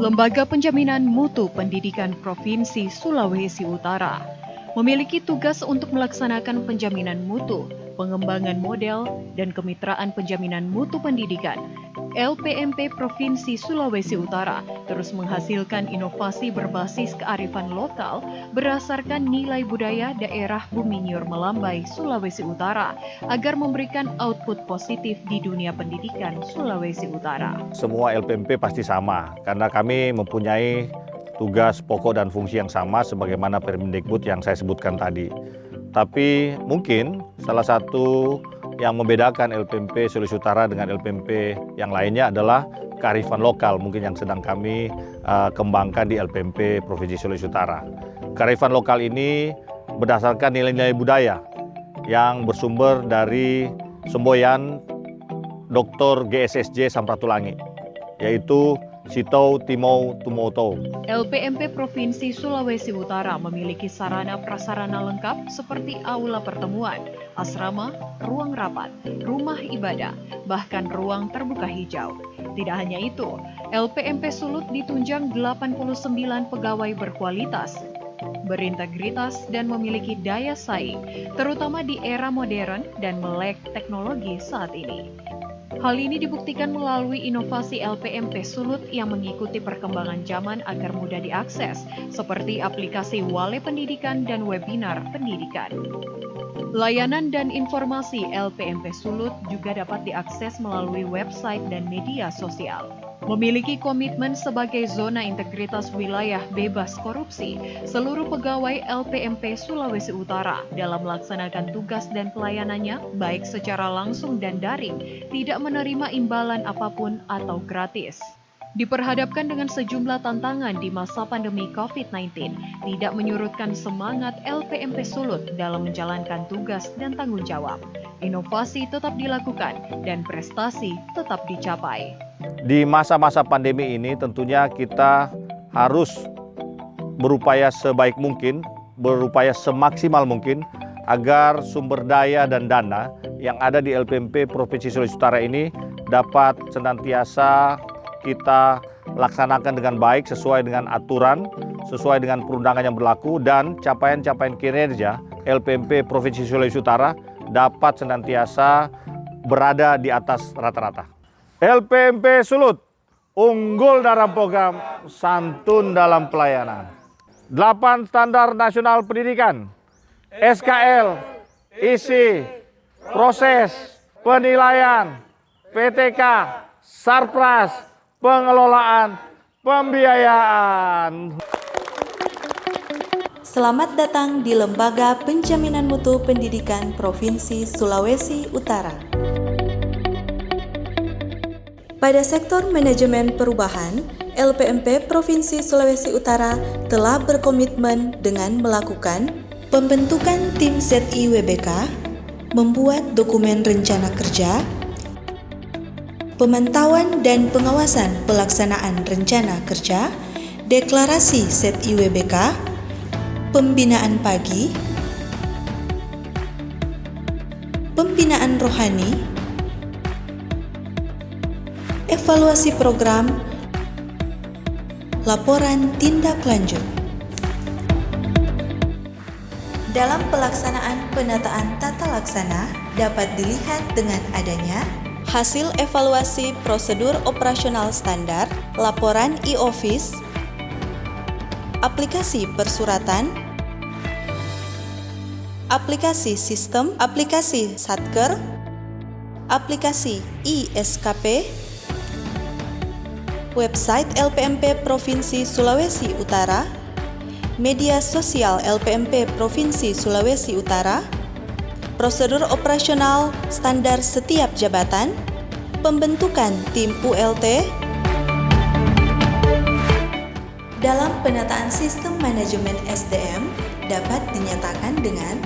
Lembaga Penjaminan Mutu Pendidikan Provinsi Sulawesi Utara memiliki tugas untuk melaksanakan penjaminan mutu, pengembangan model, dan kemitraan penjaminan mutu pendidikan. LPMP Provinsi Sulawesi Utara terus menghasilkan inovasi berbasis kearifan lokal berdasarkan nilai budaya daerah Buminyur Melambai, Sulawesi Utara agar memberikan output positif di dunia pendidikan Sulawesi Utara. Semua LPMP pasti sama karena kami mempunyai tugas pokok dan fungsi yang sama sebagaimana Permendikbud yang saya sebutkan tadi. Tapi mungkin salah satu yang membedakan LPMP Sulawesi Utara dengan LPMP yang lainnya adalah kearifan lokal mungkin yang sedang kami kembangkan di LPMP Provinsi Sulawesi Utara. Kearifan lokal ini berdasarkan nilai-nilai budaya yang bersumber dari semboyan Dr. GSSJ Samratulangi, yaitu Sitau Timau Tumautou. LPMP Provinsi Sulawesi Utara memiliki sarana prasarana lengkap seperti aula pertemuan, asrama, ruang rapat, rumah ibadah, bahkan ruang terbuka hijau. Tidak hanya itu, LPMP Sulut ditunjang 89 pegawai berkualitas, berintegritas, dan memiliki daya saing, terutama di era modern dan melek teknologi saat ini. Hal ini dibuktikan melalui inovasi LPMP Sulut yang mengikuti perkembangan zaman agar mudah diakses, seperti aplikasi Wale Pendidikan dan webinar pendidikan. Layanan dan informasi LPMP Sulut juga dapat diakses melalui website dan media sosial. Memiliki komitmen sebagai zona integritas wilayah bebas korupsi, seluruh pegawai LPMP Sulawesi Utara dalam melaksanakan tugas dan pelayanannya, baik secara langsung dan daring, tidak menerima imbalan apapun atau gratis. Diperhadapkan dengan sejumlah tantangan di masa pandemi COVID-19, tidak menyurutkan semangat LPMP Sulut dalam menjalankan tugas dan tanggung jawab. Inovasi tetap dilakukan dan prestasi tetap dicapai. Di masa-masa pandemi ini tentunya kita harus berupaya sebaik mungkin, berupaya semaksimal mungkin agar sumber daya dan dana yang ada di LPMP Provinsi Sulawesi Utara ini dapat senantiasa kita laksanakan dengan baik sesuai dengan aturan, sesuai dengan perundangan yang berlaku, dan capaian-capaian kinerja LPMP Provinsi Sulawesi Utara dapat senantiasa berada di atas rata-rata. LPMP Sulut unggul dalam program santun dalam pelayanan. 8 standar nasional pendidikan, SKL, isi, proses, penilaian, PTK, Sarpras, pengelolaan, pembiayaan. Selamat datang di Lembaga Penjaminan Mutu Pendidikan Provinsi Sulawesi Utara. Pada sektor manajemen perubahan, LPMP Provinsi Sulawesi Utara telah berkomitmen dengan melakukan pembentukan tim ZIWBK, membuat dokumen rencana kerja, pemantauan dan pengawasan pelaksanaan rencana kerja, deklarasi ZIWBK, pembinaan pagi, pembinaan rohani, evaluasi program, laporan tindak lanjut. Dalam pelaksanaan penataan tata laksana dapat dilihat dengan adanya hasil evaluasi prosedur operasional standar, laporan e-office, aplikasi persuratan, aplikasi sistem, aplikasi Satker, aplikasi iSKP, website LPMP Provinsi Sulawesi Utara, media sosial LPMP Provinsi Sulawesi Utara, prosedur operasional standar setiap jabatan, pembentukan tim ULT. Dalam penataan sistem manajemen SDM dapat dinyatakan dengan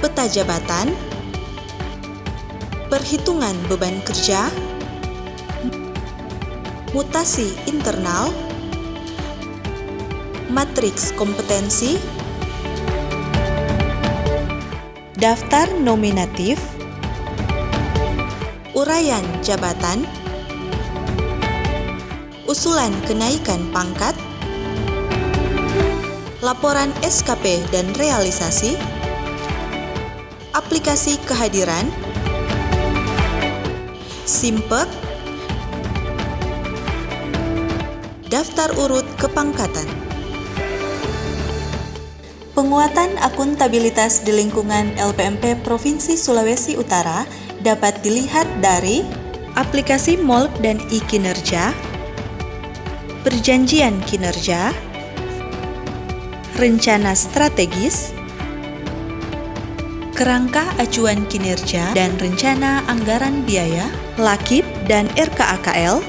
peta jabatan, perhitungan beban kerja, mutasi internal, matriks kompetensi, daftar nominatif, uraian jabatan, usulan kenaikan pangkat, laporan SKP dan realisasi, aplikasi kehadiran, simpek, daftar urut kepangkatan. Penguatan akuntabilitas di lingkungan LPMP Provinsi Sulawesi Utara dapat dilihat dari aplikasi MOLK dan e-kinerja, perjanjian kinerja, rencana strategis, kerangka acuan kinerja dan rencana anggaran biaya, LAKIP dan RKAKL,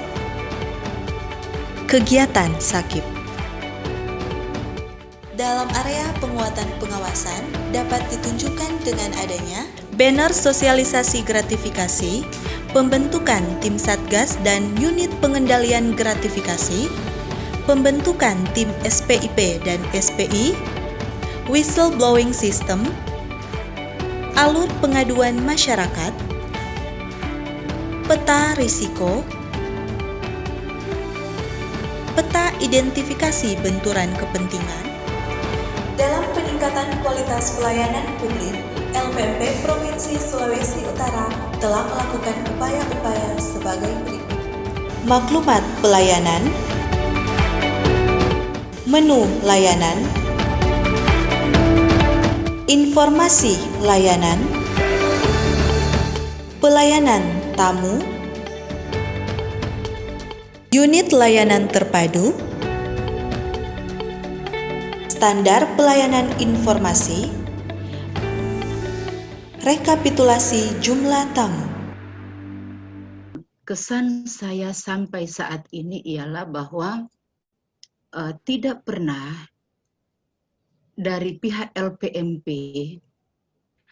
kegiatan SAKIP. Dalam area penguatan pengawasan dapat ditunjukkan dengan adanya banner sosialisasi gratifikasi, pembentukan tim Satgas dan unit pengendalian gratifikasi, pembentukan tim SPIP dan SPI, whistleblowing system, alur pengaduan masyarakat, peta risiko, peta identifikasi benturan kepentingan. Dalam peningkatan kualitas pelayanan publik, LPMP Provinsi Sulawesi Utara telah melakukan upaya-upaya sebagai berikut. Maklumat pelayanan, menu layanan, informasi layanan, pelayanan tamu, unit layanan terpadu, standar pelayanan informasi, rekapitulasi jumlah tamu. Kesan saya sampai saat ini ialah bahwa tidak pernah dari pihak LPMP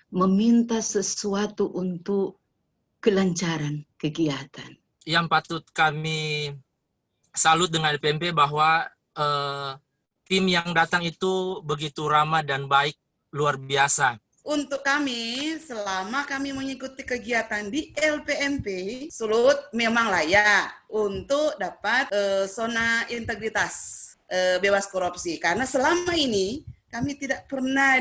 meminta sesuatu untuk kelancaran kegiatan. Yang patut kami salut dengan LPMP bahwa tim yang datang itu begitu ramah dan baik, luar biasa. Untuk kami, selama kami mengikuti kegiatan di LPMP, Sulut memang layak untuk dapat zona integritas bebas korupsi. Karena selama ini kami tidak pernah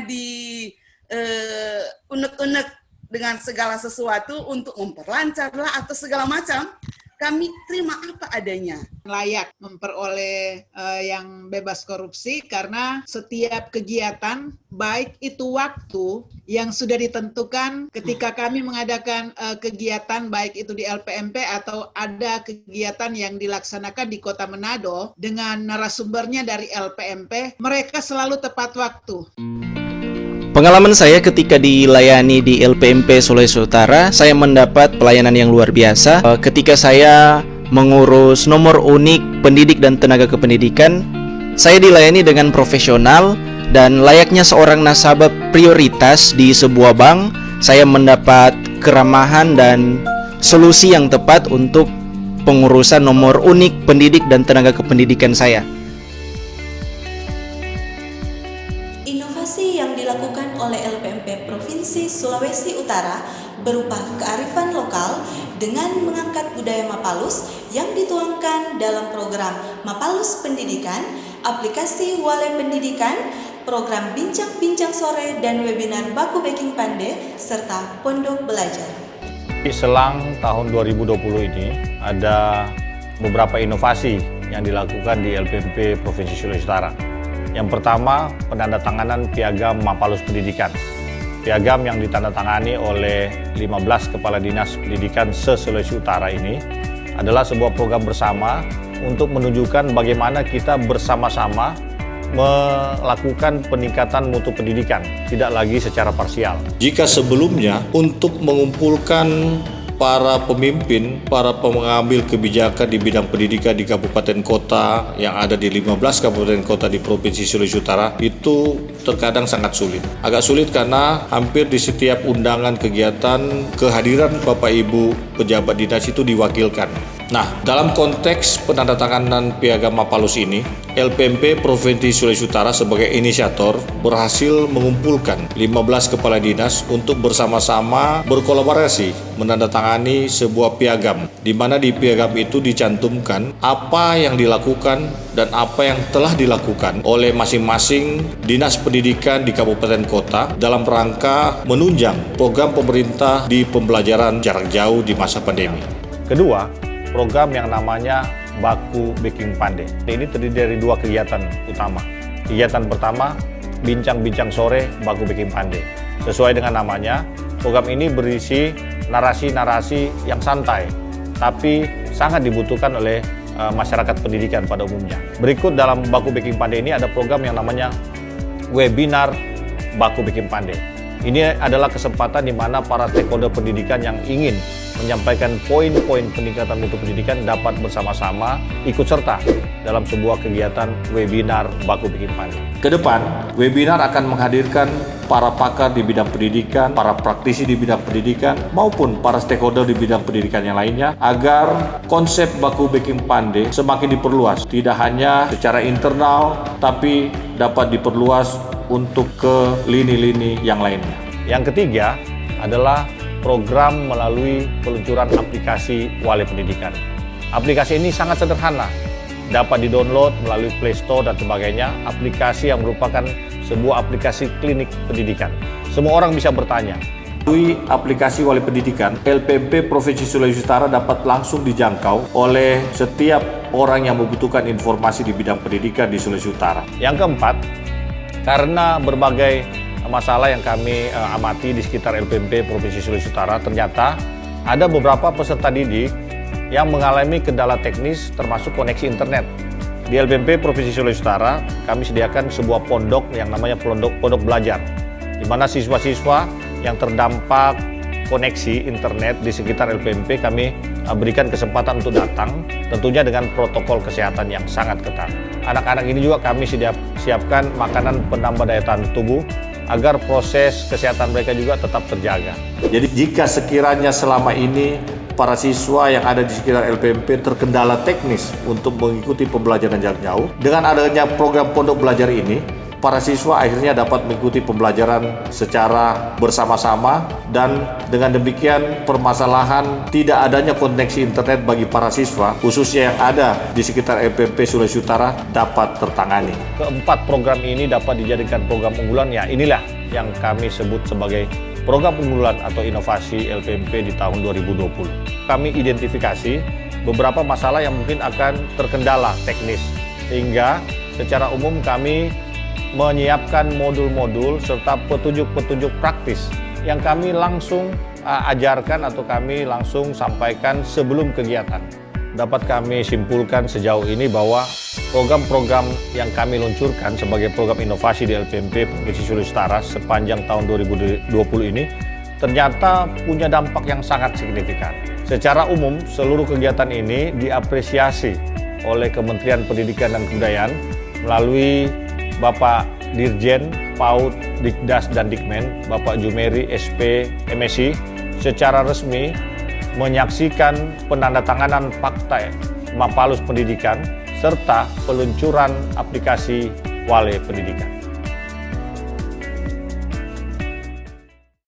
unek-unek dengan segala sesuatu untuk memperlancarlah atau segala macam. Kami terima apa adanya. Layak memperoleh yang bebas korupsi karena setiap kegiatan, baik itu waktu yang sudah ditentukan ketika kami mengadakan kegiatan, baik itu di LPMP atau ada kegiatan yang dilaksanakan di Kota Manado dengan narasumbernya dari LPMP, mereka selalu tepat waktu. Pengalaman saya ketika dilayani di LPMP Sulawesi Utara, saya mendapat pelayanan yang luar biasa. Ketika saya mengurus nomor unik pendidik dan tenaga kependidikan, saya dilayani dengan profesional dan layaknya seorang nasabah prioritas di sebuah bank. Saya mendapat keramahan dan solusi yang tepat untuk pengurusan nomor unik pendidik dan tenaga kependidikan saya. Inovasi yang dilakukan oleh LPMP Provinsi Sulawesi Utara berupa kearifan lokal dengan mengangkat budaya Mapalus yang dituangkan dalam program Mapalus Pendidikan, aplikasi Wale Pendidikan, program Bincang-Bincang Sore dan webinar Baku Baking Pande, serta Pondok Belajar. Di selang tahun 2020 ini ada beberapa inovasi yang dilakukan di LPMP Provinsi Sulawesi Utara. Yang pertama, penandatanganan Piagam Mapalus Pendidikan. Piagam yang ditandatangani oleh 15 Kepala Dinas Pendidikan se-Sulawesi Utara ini adalah sebuah program bersama untuk menunjukkan bagaimana kita bersama-sama melakukan peningkatan mutu pendidikan, tidak lagi secara parsial. Jika sebelumnya untuk mengumpulkan para pemimpin, para pengambil kebijakan di bidang pendidikan di kabupaten kota yang ada di 15 kabupaten kota di Provinsi Sulawesi Utara itu terkadang sangat sulit. Agak sulit karena hampir di setiap undangan kegiatan kehadiran Bapak Ibu pejabat dinas itu diwakilkan. Nah, dalam konteks penandatanganan Piagam Mapalus ini, LPMP Provinsi Sulawesi Utara sebagai inisiator berhasil mengumpulkan 15 kepala dinas untuk bersama-sama berkolaborasi menandatangani sebuah piagam, di mana di piagam itu dicantumkan apa yang dilakukan dan apa yang telah dilakukan oleh masing-masing dinas pendidikan di kabupaten kota dalam rangka menunjang program pemerintah di pembelajaran jarak jauh di masa pandemi. Kedua, program yang namanya Baku Baking Pandai. Ini terdiri dari dua kegiatan utama. Kegiatan pertama, Bincang-Bincang Sore Baku Baking Pandai. Sesuai dengan namanya, program ini berisi narasi-narasi yang santai, tapi sangat dibutuhkan oleh masyarakat pendidikan pada umumnya. Berikut dalam Baku Baking Pandai ini ada program yang namanya Webinar Baku Baking Pandai. Ini adalah kesempatan di mana para stakeholder pendidikan yang ingin menyampaikan poin-poin peningkatan mutu pendidikan dapat bersama-sama ikut serta dalam sebuah kegiatan webinar Baku Baking Pandai. Kedepan, webinar akan menghadirkan para pakar di bidang pendidikan, para praktisi di bidang pendidikan, maupun para stakeholder di bidang pendidikan yang lainnya, agar konsep Baku Baking Pandai semakin diperluas, tidak hanya secara internal, tapi dapat diperluas untuk ke lini-lini yang lainnya. Yang ketiga adalah program melalui peluncuran aplikasi Wale Pendidikan. Aplikasi ini sangat sederhana, dapat di-download melalui Play Store dan sebagainya. Aplikasi yang merupakan sebuah aplikasi klinik pendidikan. Semua orang bisa bertanya. Melalui aplikasi Wale Pendidikan, LPMP Provinsi Sulawesi Utara dapat langsung dijangkau oleh setiap orang yang membutuhkan informasi di bidang pendidikan di Sulawesi Utara. Yang keempat, karena berbagai masalah yang kami amati di sekitar LPMP Provinsi Sulawesi Utara, ternyata ada beberapa peserta didik yang mengalami kendala teknis termasuk koneksi internet. Di LPMP Provinsi Sulawesi Utara, kami sediakan sebuah pondok yang namanya pondok belajar, di mana siswa-siswa yang terdampak koneksi internet di sekitar LPMP kami berikan kesempatan untuk datang, tentunya dengan protokol kesehatan yang sangat ketat. Anak-anak ini juga kami siapkan makanan penambah daya tahan tubuh agar proses kesehatan mereka juga tetap terjaga. Jadi jika sekiranya selama ini para siswa yang ada di sekitar LPMP terkendala teknis untuk mengikuti pembelajaran jarak jauh, dengan adanya program pondok belajar ini, para siswa akhirnya dapat mengikuti pembelajaran secara bersama-sama, dan dengan demikian permasalahan tidak adanya koneksi internet bagi para siswa, khususnya yang ada di sekitar LPMP Sulawesi Utara, dapat tertangani. Keempat program ini dapat dijadikan program unggulan, ya inilah yang kami sebut sebagai program unggulan atau inovasi LPMP di tahun 2020. Kami identifikasi beberapa masalah yang mungkin akan terkendala teknis, sehingga secara umum kami menyiapkan modul-modul serta petunjuk-petunjuk praktis yang kami langsung ajarkan atau kami langsung sampaikan sebelum kegiatan. Dapat kami simpulkan sejauh ini bahwa program-program yang kami luncurkan sebagai program inovasi di LPMP Provinsi Sulawesi Utara sepanjang tahun 2020 ini ternyata punya dampak yang sangat signifikan. Secara umum, seluruh kegiatan ini diapresiasi oleh Kementerian Pendidikan dan Kebudayaan melalui Bapak Dirjen, PAUD, Dikdas, dan Dikmen, Bapak Jumeri, SP, MSI, secara resmi menyaksikan penandatanganan Fakta Mapalus Pendidikan serta peluncuran aplikasi Wale Pendidikan.